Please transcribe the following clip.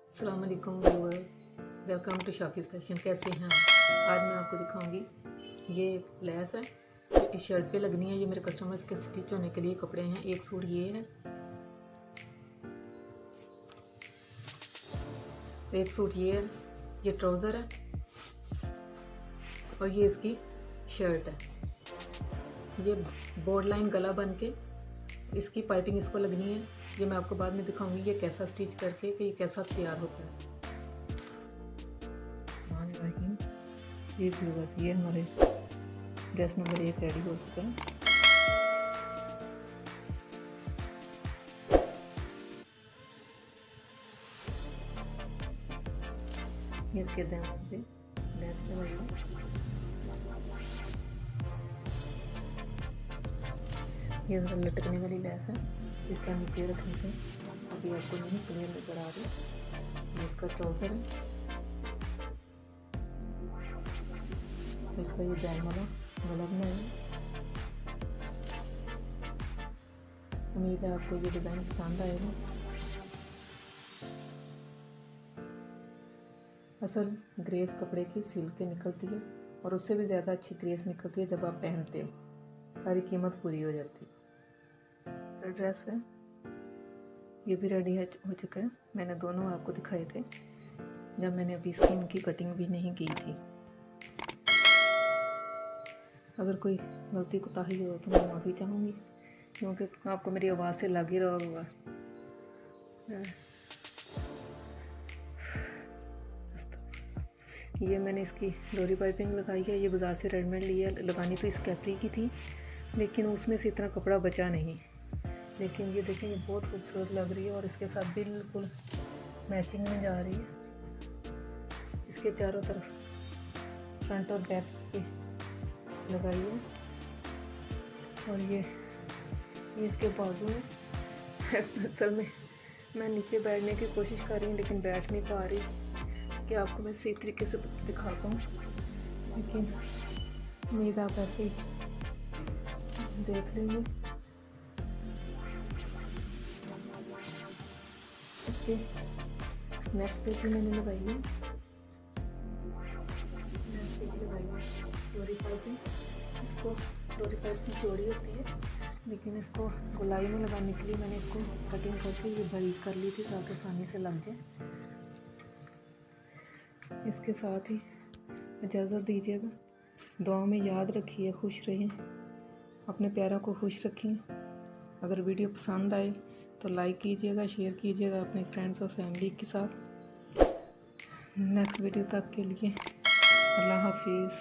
अस्सलाम वालेकुम viewer, welcome to शाफीज़ fashion. कैसे हैं आप? आज मैं आपको दिखाऊंगी ये लेस है, इस शर्ट पे लगनी है। ये मेरे कस्टमर्स के स्टिच होने के लिए कपड़े हैं। एक सूट ये है, एक सूट ये है, ये ट्राउज़र है और ये इसकी शर्ट है। ये बॉर्डर लाइन गला बन के इसकी पाइपिंग इसको लगनी है। ये मैं आपको बाद में दिखाऊंगी ये कैसा स्टिच करके कि ये कैसा तैयार होता है। ये व्यूअर्स, ये हमारे ड्रेस नंबर 1 रेडी हो चुका है। ये इसके दामन पे लेस लगाई है। ये ज़रा लटकने वाली लेस है, इस तरह नीचे रखने से अभी आपको नहीं क्लियर नज़र आ रही। ये इसका ट्राउज़र है, इसका ये बैन वाला गला बनाया है। उम्मीद है आपको ये डिज़ाइन पसंद आएगा। असल ग्रेस कपड़े की सिल के निकलती है और उससे भी ज़्यादा अच्छी ग्रेस निकलती है जब आप पहनते हो, सारी कीमत पूरी हो जाती है। तो ड्रेस है, ये भी रेडी हो चुका है। मैंने दोनों आपको दिखाए थे जब मैंने अभी इसकी इनकी कटिंग भी नहीं की थी। अगर कोई गलती कोताही हो तो मैं माफ़ी चाहूँगी, क्योंकि आपको मेरी आवाज़ से लग ही रहा होगा। ये मैंने इसकी डोरी पाइपिंग लगाई है। ये बाज़ार से रेडीमेड ली है। लगानी तो इस कैपरी की थी, लेकिन उसमें से इतना कपड़ा बचा नहीं। लेकिन ये देखें, ये बहुत खूबसूरत लग रही है और इसके साथ बिल्कुल मैचिंग में जा रही है। इसके चारों तरफ फ्रंट और बैक पे लगाई है और ये इसके बाजू में असल में मैं नीचे बैठने की कोशिश कर रही हूँ लेकिन बैठ नहीं पा रही कि आपको मैं सही तरीके से दिखाता हूँ, लेकिन उम्मीद आप ऐसे ही देख लेंगे। इसके नेक पे भी मैंने लगाई है डोरी पाइपिंग। इसको डोरी पाइपिंग चौड़ी होती है, लेकिन इसको गोलाई में लगाने के लिए मैंने इसको कटिंग करके ये बड़ी कर ली थी ताकि आसानी से लग जाए। इसके साथ ही इजाज़त दीजिएगा, दुआ में याद रखिए, खुश रहें, अपने प्यारों को खुश रखें। अगर वीडियो पसंद आए तो लाइक कीजिएगा, शेयर कीजिएगा अपने फ्रेंड्स और फैमिली के साथ। नेक्स्ट वीडियो तक के लिए अल्लाह हाफिज़।